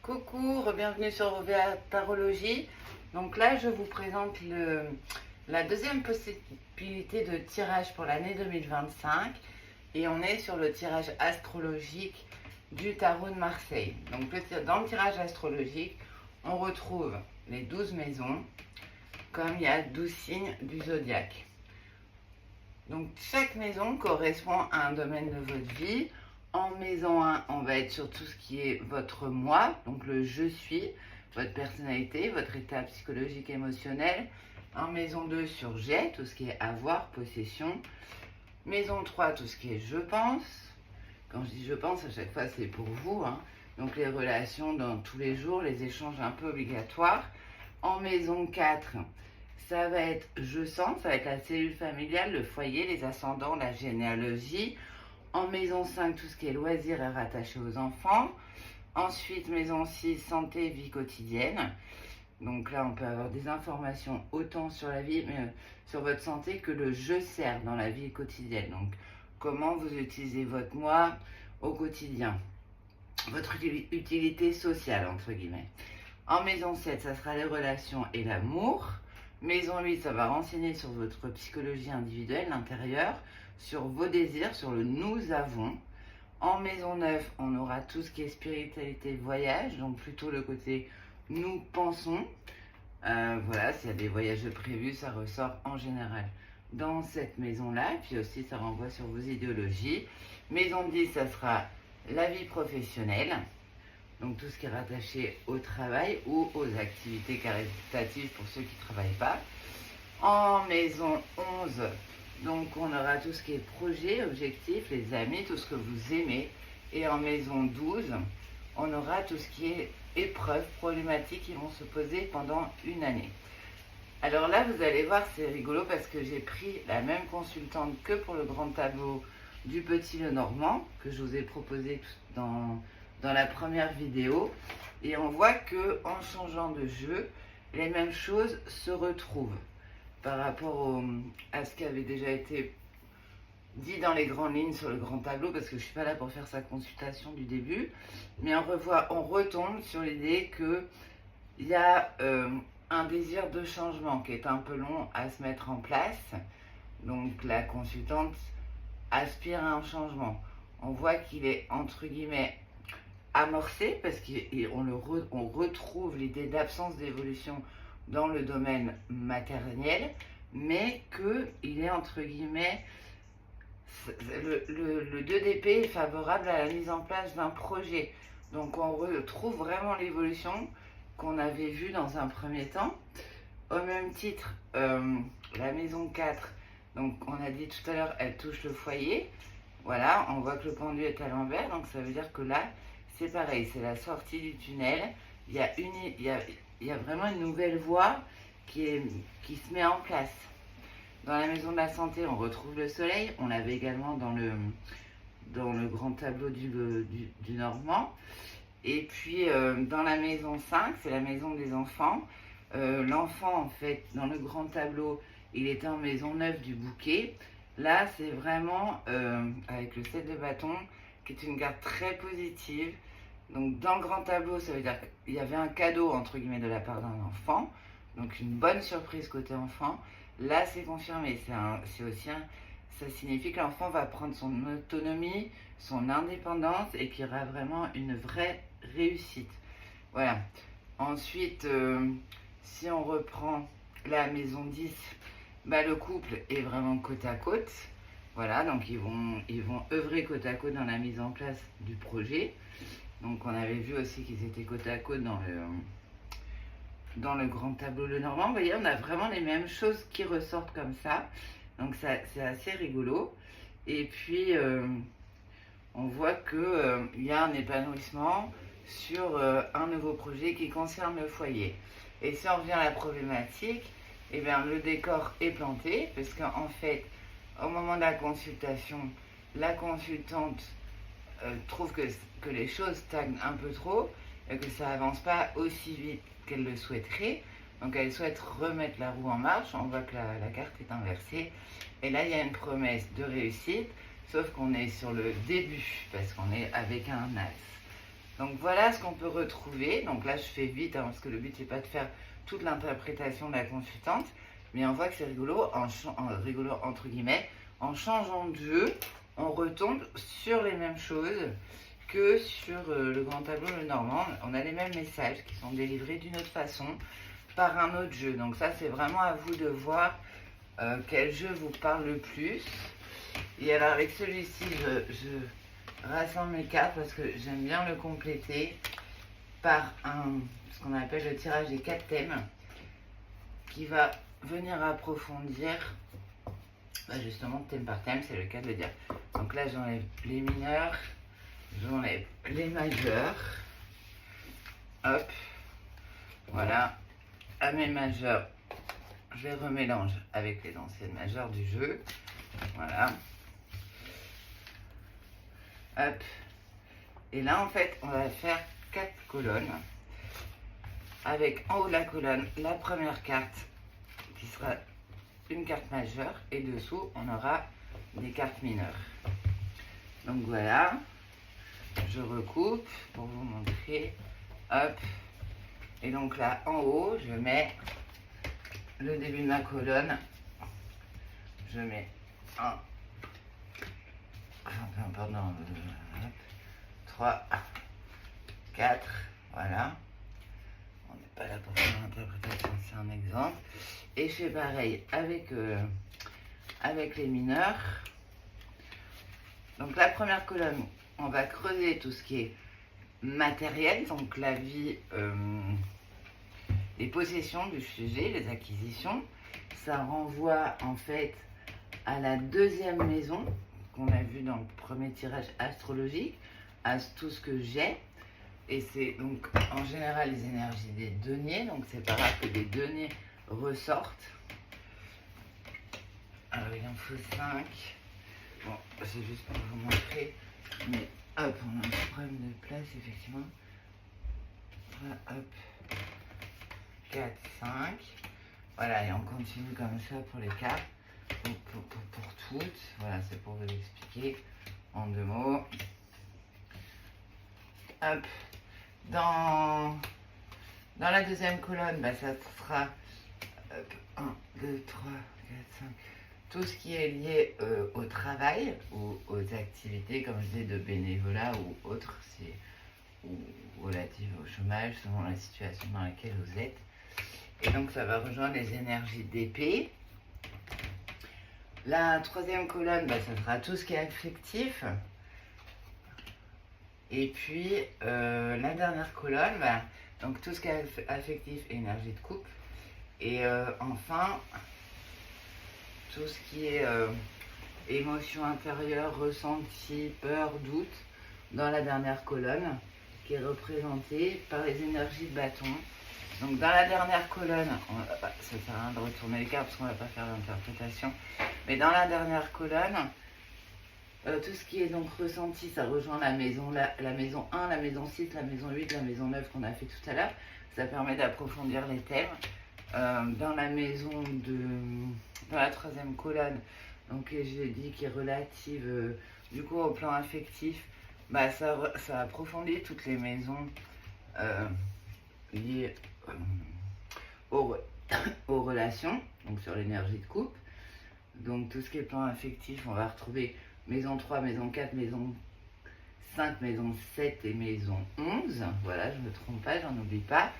Coucou, bienvenue sur OVA Tarologie. Donc là, je vous présente la deuxième possibilité de tirage pour l'année 2025. Et on est sur le tirage astrologique du tarot de Marseille. Donc dans le tirage astrologique, on retrouve les 12 maisons, comme il y a 12 signes du zodiaque. Donc chaque maison correspond à un domaine de votre vie. En maison 1, on va être sur tout ce qui est votre moi, donc le je suis, votre personnalité, votre état psychologique émotionnel. En maison 2, sur j'ai, tout ce qui est avoir, possession. Maison 3, tout ce qui est je pense. Quand je dis je pense, à chaque fois c'est pour vous, hein. Donc les relations dans tous les jours, les échanges un peu obligatoires. En maison 4, ça va être je sens, ça va être la cellule familiale, le foyer, les ascendants, la généalogie. En maison 5, tout ce qui est loisirs est rattaché aux enfants. Ensuite, maison 6, santé, vie quotidienne. Donc là, on peut avoir des informations autant sur la vie, mais sur votre santé que le je sers dans la vie quotidienne. Donc, comment vous utilisez votre moi au quotidien. Votre utilité sociale, entre guillemets. En maison 7, ça sera les relations et l'amour. Maison 8, ça va renseigner sur votre psychologie individuelle, l'intérieur, sur vos désirs, sur le nous avons. En maison 9, on aura tout ce qui est spiritualité, voyage, donc plutôt le côté nous pensons. Voilà, s'il y a des voyages prévus, ça ressort en général dans cette maison-là. Puis aussi, ça renvoie sur vos idéologies. Maison 10, ça sera la vie professionnelle. Donc tout ce qui est rattaché au travail ou aux activités caritatives pour ceux qui ne travaillent pas. En maison 11, donc on aura tout ce qui est projet, objectif, les amis, tout ce que vous aimez. Et en maison 12, on aura tout ce qui est épreuves, problématiques qui vont se poser pendant une année. Alors là, vous allez voir, c'est rigolo parce que j'ai pris la même consultante que pour le grand tableau du Petit Lenormand, que je vous ai proposé dans la première vidéo. Et on voit que en changeant de jeu, les mêmes choses se retrouvent par rapport à ce qui avait déjà été dit dans les grandes lignes sur le grand tableau, parce que je ne suis pas là pour faire sa consultation du début, mais on retombe sur l'idée qu'il y a un désir de changement qui est un peu long à se mettre en place. Donc la consultante aspire à un changement. On voit qu'il est entre guillemets amorcé parce qu'on retrouve l'idée d'absence d'évolution dans le domaine matériel, mais qu'il est entre guillemets le 2 d'épée est favorable à la mise en place d'un projet. Donc on retrouve vraiment l'évolution qu'on avait vue dans un premier temps. Au même titre, la maison 4, donc on a dit tout à l'heure, elle touche le foyer. Voilà, on voit que le pendu est à l'envers, donc ça veut dire que là, c'est pareil, c'est la sortie du tunnel. Il y a vraiment une nouvelle voie qui se met en place. Dans la maison de la santé, on retrouve le soleil. On l'avait également dans le grand tableau du Normand. Et puis, dans la maison 5, c'est la maison des enfants. L'enfant, en fait, dans le grand tableau, il était en maison 9 du bouquet. Là, c'est vraiment avec le 7 de bâton, qui est une carte très positive. Donc, dans le grand tableau, ça veut dire qu'il y avait un cadeau, entre guillemets, de la part d'un enfant. Donc, une bonne surprise côté enfant. Là, c'est confirmé. Ça signifie que l'enfant va prendre son autonomie, son indépendance et qu'il y aura vraiment une vraie réussite. Voilà. Ensuite, si on reprend la maison 10, le couple est vraiment côte à côte. Voilà, donc ils vont œuvrer côte à côte dans la mise en place du projet. Donc on avait vu aussi qu'ils étaient côte à côte dans le grand tableau Lenormand. Vous voyez, on a vraiment les mêmes choses qui ressortent comme ça. Donc c'est assez rigolo. Et puis, on voit qu'il y a un épanouissement sur un nouveau projet qui concerne le foyer. Et si on revient à la problématique, eh bien, le décor est planté, parce qu'en fait, au moment de la consultation, la consultante trouve que les choses stagnent un peu trop, et que ça avance pas aussi vite qu'elle le souhaiterait. Donc elle souhaite remettre la roue en marche. On voit que la carte est inversée. Et là, il y a une promesse de réussite, sauf qu'on est sur le début, parce qu'on est avec un as. Donc voilà ce qu'on peut retrouver. Donc là je fais vite hein, parce que le but c'est pas de faire toute l'interprétation de la consultante, mais on voit que c'est rigolo, rigolo entre guillemets, en changeant de jeu, on retombe sur les mêmes choses que sur le grand tableau le normand. On a les mêmes messages qui sont délivrés d'une autre façon par un autre jeu. Donc ça c'est vraiment à vous de voir quel jeu vous parle le plus. Et alors avec celui-ci je rassemble mes cartes parce que j'aime bien le compléter par ce qu'on appelle le tirage des 4 thèmes qui va venir approfondir justement thème par thème, c'est le cas de le dire. Donc là j'enlève les mineurs, j'enlève les majeurs, hop, voilà, à mes majeurs je les remélange avec les anciennes majeures du jeu, voilà, hop, et là en fait on va faire 4 colonnes avec en haut de la colonne la première carte qui sera une carte majeure et dessous on aura des cartes mineures. Donc voilà, je recoupe pour vous montrer, hop, et donc là en haut je mets le début de ma colonne, je mets un, pardon, 3, 4, voilà. On n'est pas là pour faire l'interprétation, c'est un exemple. Et je fais pareil avec les mineurs. Donc la première colonne, on va creuser tout ce qui est matériel, donc la vie, les possessions du sujet, les acquisitions. Ça renvoie en fait à la deuxième maison qu'on a vu dans le premier tirage astrologique, à tout ce que j'ai. Et c'est donc en général les énergies des deniers, donc c'est pas rare que des deniers ressortent. Alors il en faut 5. Bon, c'est juste pour vous montrer, mais hop, on a un problème de place effectivement. Voilà, hop, 4, 5. Voilà, et on continue comme ça pour les cartes, pour toutes. Voilà, c'est pour vous expliquer en 2 mots. Hop. Dans la deuxième colonne, ça sera 1, 2, 3, 4, 5. Tout ce qui est lié au travail ou aux activités, comme je dis, de bénévolat ou autres, ou relative au chômage, selon la situation dans laquelle vous êtes. Et donc ça va rejoindre les énergies d'épée. La troisième colonne, ça sera tout ce qui est affectif. Et puis la dernière colonne, donc tout ce qui est affectif et énergie de couple. Et enfin, tout ce qui est émotion intérieure, ressenti, peur, doute, dans la dernière colonne, qui est représentée par les énergies de bâton. Donc dans la dernière colonne, ça ne sert à rien de retourner les cartes parce qu'on ne va pas faire l'interprétation, mais dans la dernière colonne, tout ce qui est donc ressenti, ça rejoint la maison 1, la maison 6, la maison 8, la maison 9 qu'on a fait tout à l'heure. Ça permet d'approfondir les thèmes. Dans la troisième colonne, donc j'ai dit qui est relative du coup au plan affectif, ça approfondit toutes les maisons liées aux relations, donc sur l'énergie de couple. Donc tout ce qui est plan affectif, on va retrouver maison 3, maison 4, maison 5, maison 7 et maison 11. Voilà, je ne me trompe pas, j'en oublie pas.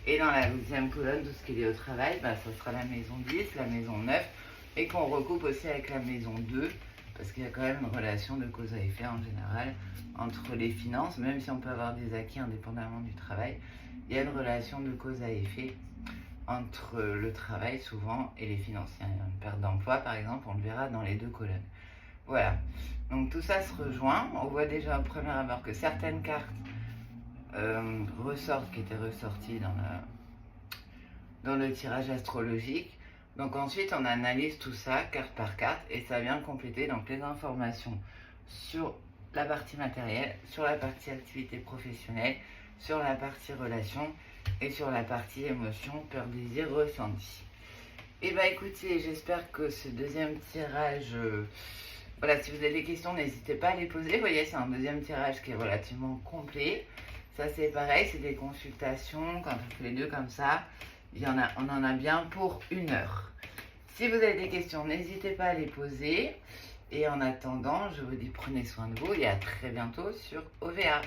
Et dans la deuxième colonne, tout ce qui est lié au travail, ça sera la maison 10, la maison 9, et qu'on recoupe aussi avec la maison 2, parce qu'il y a quand même une relation de cause à effet en général entre les finances, même si on peut avoir des acquis indépendamment du travail, il y a une relation de cause à effet entre le travail souvent et les finances. Il y a une perte d'emploi par exemple, on le verra dans les 2 colonnes. Voilà, donc tout ça se rejoint. On voit déjà au premier abord que certaines cartes ressortent, qui étaient ressorties dans le tirage astrologique. Donc ensuite on analyse tout ça carte par carte et ça vient compléter donc les informations sur la partie matérielle, sur la partie activité professionnelle, sur la partie relation et sur la partie émotion, peur, désir, ressenti. Et écoutez, j'espère que ce deuxième tirage, voilà, si vous avez des questions, n'hésitez pas à les poser. Vous voyez, c'est un deuxième tirage qui est relativement complet. Ça c'est pareil, c'est des consultations, quand on fait les deux comme ça, on en a bien pour 1 heure. Si vous avez des questions, n'hésitez pas à les poser. Et en attendant, je vous dis prenez soin de vous et à très bientôt sur OVA.